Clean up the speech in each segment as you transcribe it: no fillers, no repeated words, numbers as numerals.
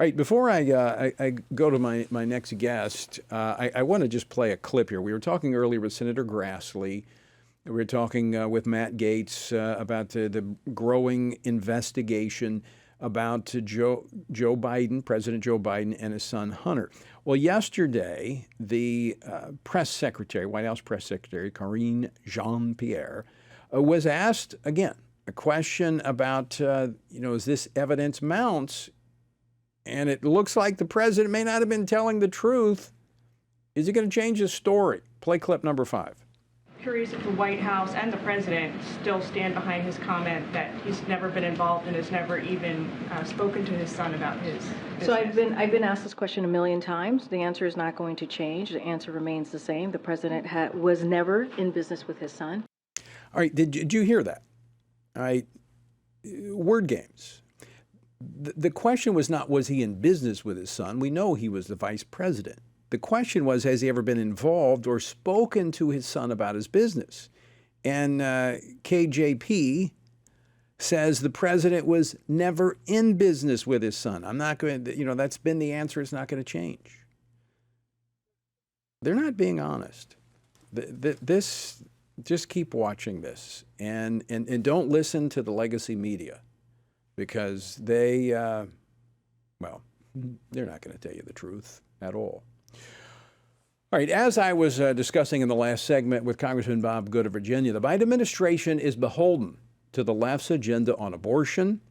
right, before I go to my next guest, I want to just play a clip here. We were talking earlier with Senator Grassley. We were talking with Matt Gaetz about the growing investigation about Joe Biden, President Joe Biden, and his son Hunter. Well, yesterday, the White House press secretary, Karine Jean-Pierre, was asked again a question about, as this evidence mounts, and it looks like the president may not have been telling the truth. Is he going to change his story? Play clip number 5. Curious if the White House and the president still stand behind his comment that he's never been involved and has never even spoken to his son about his business. So I've been asked this question a million times. The answer is not going to change. The answer remains the same. The president was never in business with his son. All right, did you hear that? All right, word games. The question was not, was he in business with his son? We know he was the vice president. The question was, has he ever been involved or spoken to his son about his business? And KJP says the president was never in business with his son. I'm not going to, that's been the answer. It's not going to change. They're not being honest. This, just keep watching this and don't listen to the legacy media because they're not going to tell you the truth at all. All right, as I was discussing in the last segment with Congressman Bob Good of Virginia, the Biden administration is beholden to the left's agenda on abortion,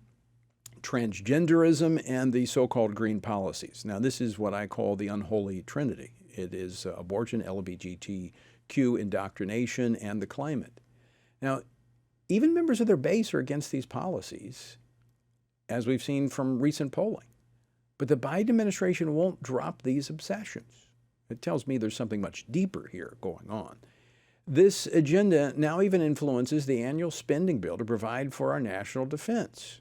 transgenderism, and the so-called green policies. Now, this is what I call the unholy trinity. It is abortion, LGBTQ indoctrination, and the climate. Now, even members of their base are against these policies, as we've seen from recent polling. But the Biden administration won't drop these obsessions. It tells me there's something much deeper here going on. This agenda now even influences the annual spending bill to provide for our national defense.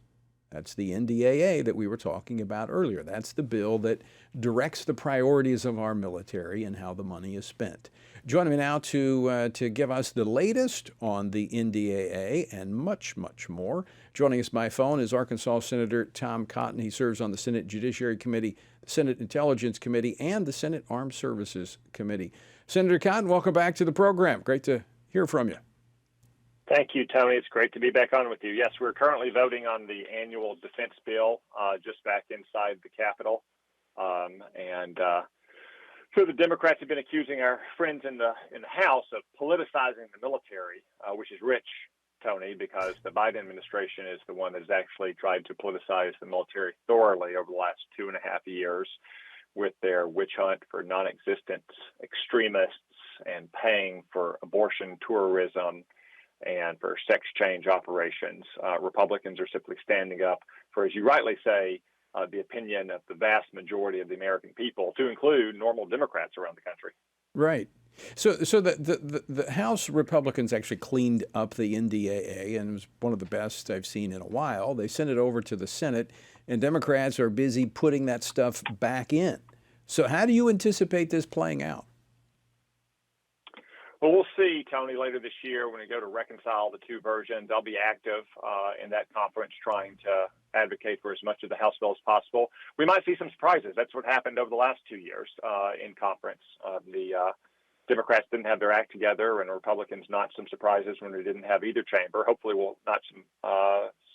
That's the NDAA that we were talking about earlier. That's the bill that directs the priorities of our military and how the money is spent. Joining me now to give us the latest on the NDAA and much, much more. Joining us by phone is Arkansas Senator Tom Cotton. He serves on the Senate Judiciary Committee, the Senate Intelligence Committee, and the Senate Armed Services Committee. Senator Cotton, welcome back to the program. Great to hear from you. Thank you, Tony. It's great to be back on with you. Yes, we're currently voting on the annual defense bill just back inside the Capitol. So the Democrats have been accusing our friends in the House of politicizing the military, which is rich, Tony, because the Biden administration is the one that has actually tried to politicize the military thoroughly over the last 2.5 years with their witch hunt for non-existent extremists and paying for abortion tourism and for sex change operations. Republicans are simply standing up for, as you rightly say, the opinion of the vast majority of the American people, to include normal Democrats around the country. Right. So the House Republicans actually cleaned up the NDAA, and it was one of the best I've seen in a while. They sent it over to the Senate, and Democrats are busy putting that stuff back in. So how do you anticipate this playing out? Well, we'll see, Tony, later this year when we go to reconcile the two versions. I'll be active in that conference trying to advocate for as much of the House bill as possible. We might see some surprises. That's what happened over the last 2 years in conference. The Democrats didn't have their act together, and Republicans not some surprises when we didn't have either chamber. Hopefully we'll not some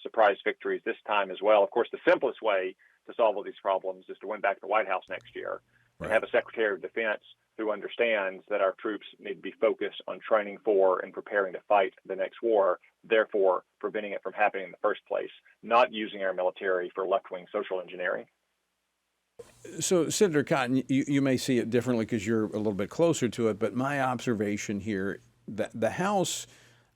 surprise victories this time as well. Of course, the simplest way to solve all these problems is to win back the White House next year and have a Secretary of Defense who understands that our troops need to be focused on training for and preparing to fight the next war, therefore preventing it from happening in the first place, not using our military for left-wing social engineering. So, Senator Cotton, you may see it differently because you're a little bit closer to it, but my observation here, that the House,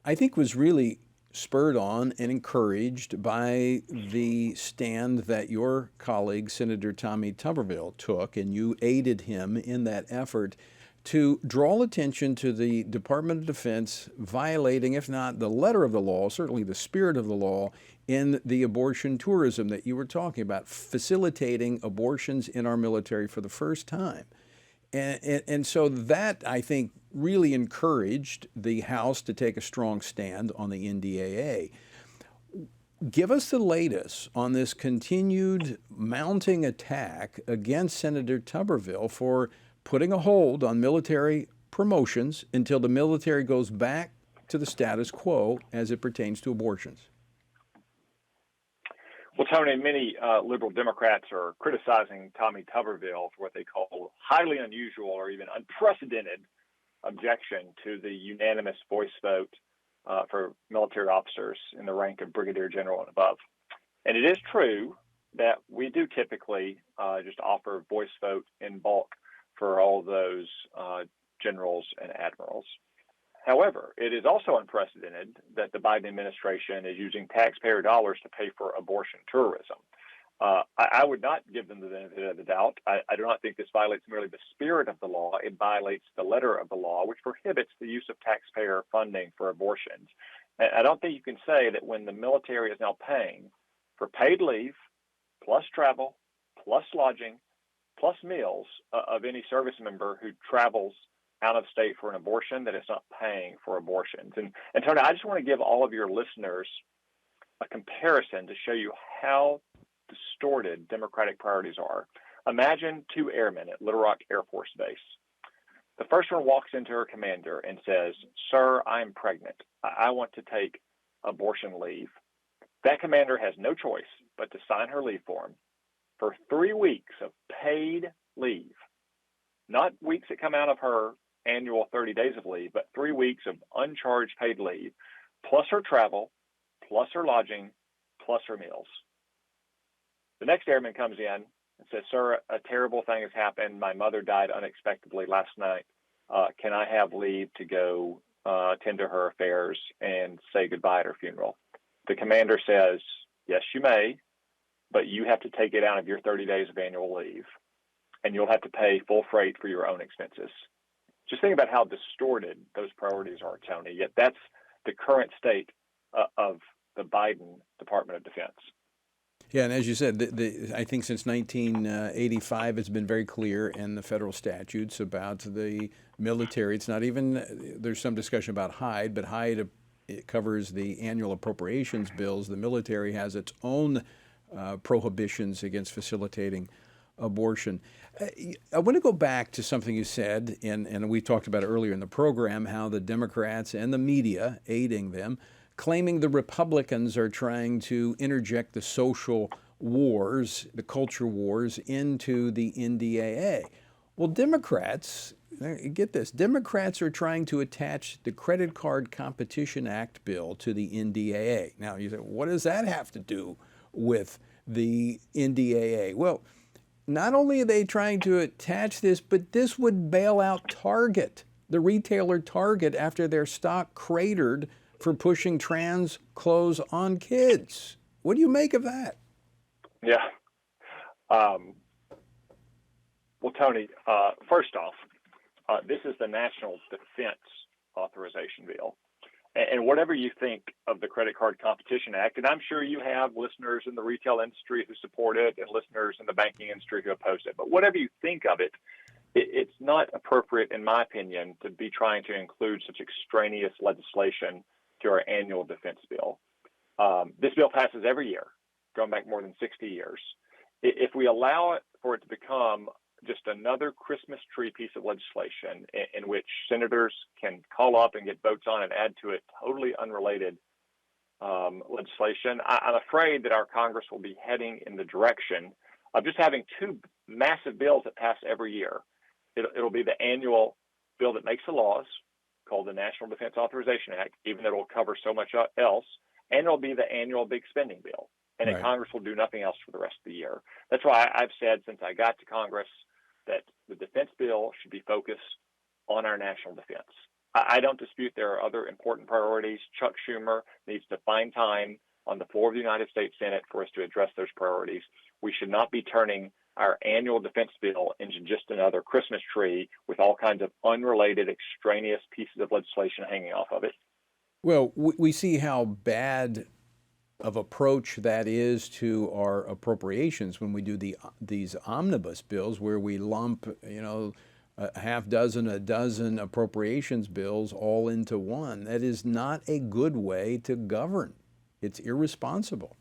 I think, was really spurred on and encouraged by the stand that your colleague, Senator Tommy Tuberville, took, and you aided him in that effort to draw attention to the Department of Defense violating, if not the letter of the law, certainly the spirit of the law, in the abortion tourism that you were talking about, facilitating abortions in our military for the first time. And so that, I think, really encouraged the House to take a strong stand on the NDAA. Give us the latest on this continued mounting attack against Senator Tuberville for putting a hold on military promotions until the military goes back to the status quo as it pertains to abortions. Well, Tony, many liberal Democrats are criticizing Tommy Tuberville for what they call highly unusual or even unprecedented objection to the unanimous voice vote for military officers in the rank of brigadier general and above. And it is true that we do typically just offer voice vote in bulk for all those generals and admirals. However, it is also unprecedented that the Biden administration is using taxpayer dollars to pay for abortion tourism. I would not give them the benefit of the doubt. I do not think this violates merely the spirit of the law. It violates the letter of the law, which prohibits the use of taxpayer funding for abortions. And I don't think you can say that when the military is now paying for paid leave, plus travel, plus lodging, plus meals of any service member who travels out of state for an abortion, that it's not paying for abortions. And Tony, I just want to give all of your listeners a comparison to show you how distorted Democratic priorities are. Imagine two airmen at Little Rock Air Force Base. The first one walks into her commander and says, "Sir, I'm pregnant. I want to take abortion leave." That commander has no choice but to sign her leave form for 3 weeks of paid leave, not weeks that come out of her annual 30 days of leave, but 3 weeks of uncharged paid leave, plus her travel, plus her lodging, plus her meals. The next airman comes in and says, "Sir, a terrible thing has happened. My mother died unexpectedly last night. Can I have leave to go tend to her affairs and say goodbye at her funeral?" The commander says, "Yes, you may, but you have to take it out of your 30 days of annual leave, and you'll have to pay full freight for your own expenses." Just think about how distorted those priorities are, Tony. Yet that's the current state of the Biden Department of Defense. Yeah, and as you said, I think since 1985, it's been very clear in the federal statutes about the military. It's not even, there's some discussion about Hyde, but Hyde it covers the annual appropriations bills. The military has its own prohibitions against facilitating abortion. I want to go back to something you said, and we talked about it earlier in the program, how the Democrats and the media aiding them, claiming the Republicans are trying to interject the social wars, the culture wars, into the NDAA. Well, Democrats, get this, Democrats are trying to attach the Credit Card Competition Act bill to the NDAA. Now, you say, what does that have to do with the NDAA? Well, not only are they trying to attach this, but this would bail out Target, the retailer Target, after their stock cratered for pushing trans clothes on kids. What do you make of that? Yeah. Well, Tony, first off, this is the National Defense Authorization Bill. And whatever you think of the Credit Card Competition Act, and I'm sure you have listeners in the retail industry who support it and listeners in the banking industry who oppose it, but whatever you think of it, it's not appropriate, in my opinion, to be trying to include such extraneous legislation to our annual defense bill. This bill passes every year, going back more than 60 years. If we allow it for it to become just another Christmas tree piece of legislation in which senators can call up and get votes on and add to it totally unrelated legislation, I'm afraid that our Congress will be heading in the direction of just having two massive bills that pass every year. It'll be the annual bill that makes the laws, called the National Defense Authorization Act, even though it'll cover so much else, and it'll be the annual big spending bill. And then Congress will do nothing else for the rest of the year. That's why I've said since I got to Congress that the defense bill should be focused on our national defense. I don't dispute there are other important priorities. Chuck Schumer needs to find time on the floor of the United States Senate for us to address those priorities. We should not be turning our annual defense bill into just another Christmas tree with all kinds of unrelated, extraneous pieces of legislation hanging off of it. Well, we see how bad of approach that is to our appropriations when we do these omnibus bills where we lump, a half dozen, a dozen appropriations bills all into one. That is not a good way to govern. It's irresponsible.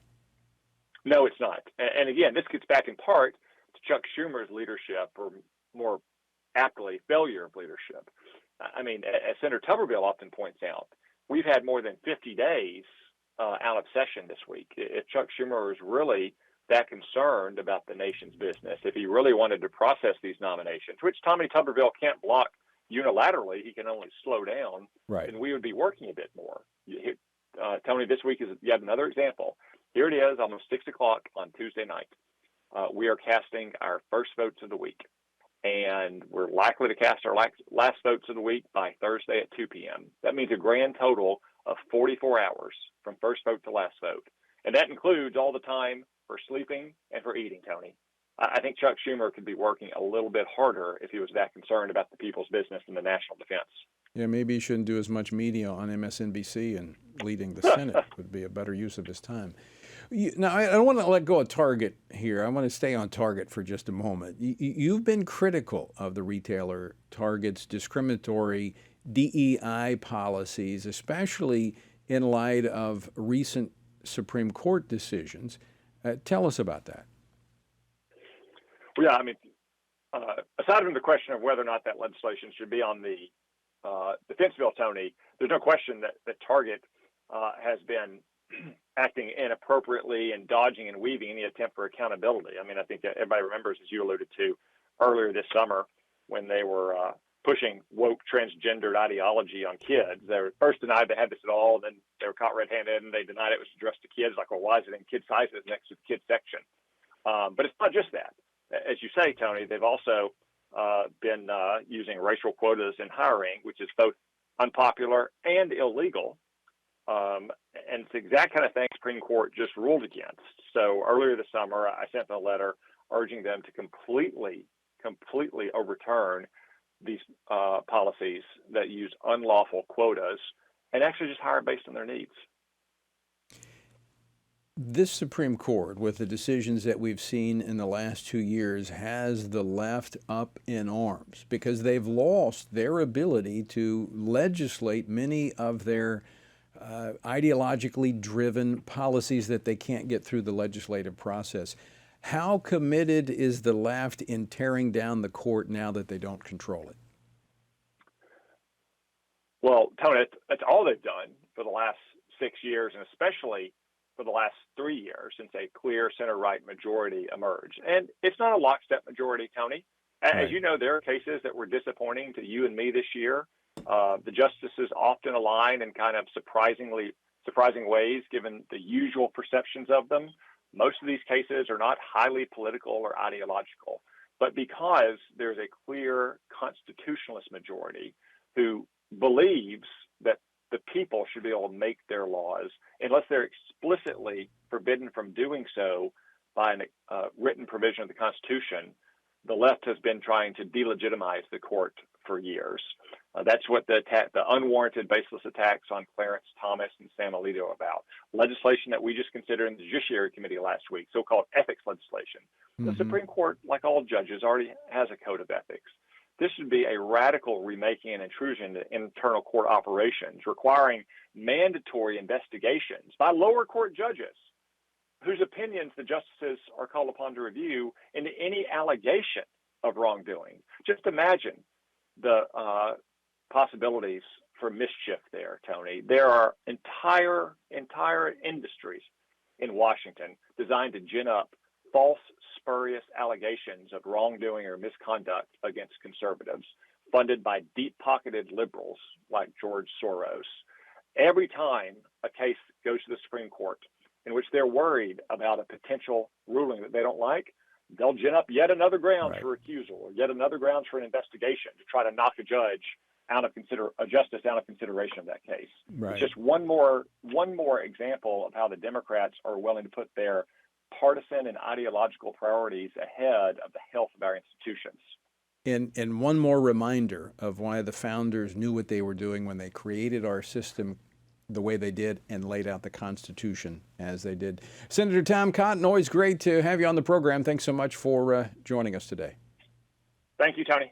No, it's not. And again, this gets back in part to Chuck Schumer's leadership, or more aptly, failure of leadership. I mean, as Senator Tuberville often points out, we've had more than 50 days out of session this week. If Chuck Schumer was really that concerned about the nation's business, if he really wanted to process these nominations, which Tommy Tuberville can't block unilaterally, he can only slow down, Right. then we would be working a bit more. Tony, this week is yet another example. Here it is, almost 6 o'clock on Tuesday night. We are casting our first votes of the week, and we're likely to cast our last votes of the week by Thursday at 2 p.m. That means a grand total of 44 hours from first vote to last vote. And that includes all the time for sleeping and for eating, Tony. I think Chuck Schumer could be working a little bit harder if he was that concerned about the people's business and the national defense. Yeah, maybe he shouldn't do as much media on MSNBC, and leading the Senate would be a better use of his time. Now, I don't want to let go of Target here. I want to stay on Target for just a moment. You've been critical of the retailer Target's discriminatory DEI policies, especially in light of recent Supreme Court decisions. Tell us about that. Well, yeah, I mean, aside from the question of whether or not that legislation should be on the defense bill, Tony, there's no question that Target has been acting inappropriately and dodging and weaving any attempt for accountability. I mean, I think that everybody remembers, as you alluded to earlier this summer, when they were pushing woke transgendered ideology on kids. They were first denied they had this at all, then they were caught red-handed, and they denied it was addressed to kids. Like, well, why is it in kid sizes next to the kids section? But it's not just that. As you say, Tony, they've also been using racial quotas in hiring, which is both unpopular and illegal. And it's the exact kind of thing the Supreme Court just ruled against. So earlier this summer, I sent a letter urging them to completely overturn these policies that use unlawful quotas and actually just hire based on their needs. This Supreme Court, with the decisions that we've seen in the last 2 years, has the left up in arms because they've lost their ability to legislate many of their ideologically driven policies that they can't get through the legislative process. How committed is the left in tearing down the court now that they don't control it? Well, Tony, that's all they've done for the last 6 years, and especially for the last 3 years since a clear center-right majority emerged. And it's not a lockstep majority, Tony. As you know, there are cases that were disappointing to you and me this year. The justices often align in kind of surprising ways, given the usual perceptions of them. Most of these cases are not highly political or ideological, but because there's a clear constitutionalist majority who believes that the people should be able to make their laws unless they're explicitly forbidden from doing so by a written provision of the Constitution, the left has been trying to delegitimize the court for years. That's what the unwarranted, baseless attacks on Clarence Thomas and Sam Alito are about. Legislation that we just considered in the Judiciary Committee last week, so-called ethics legislation. The Supreme Court, like all judges, already has a code of ethics. This would be a radical remaking and intrusion into internal court operations, requiring mandatory investigations by lower court judges whose opinions the justices are called upon to review into any allegation of wrongdoing. Just imagine the possibilities for mischief there, Tony. There are entire industries in Washington designed to gin up false, spurious allegations of wrongdoing or misconduct against conservatives, funded by deep-pocketed liberals like George Soros. Every time a case goes to the Supreme Court in which they're worried about a potential ruling that they don't like, they'll gin up yet another grounds for recusal or yet another grounds for an investigation to try to knock a justice out of consideration of that case. Right. It's just one more example of how the Democrats are willing to put their partisan and ideological priorities ahead of the health of our institutions. And one more reminder of why the founders knew what they were doing when they created our system the way they did and laid out the Constitution as they did. Senator Tom Cotton, always great to have you on the program. Thanks so much for joining us today. Thank you, Tony.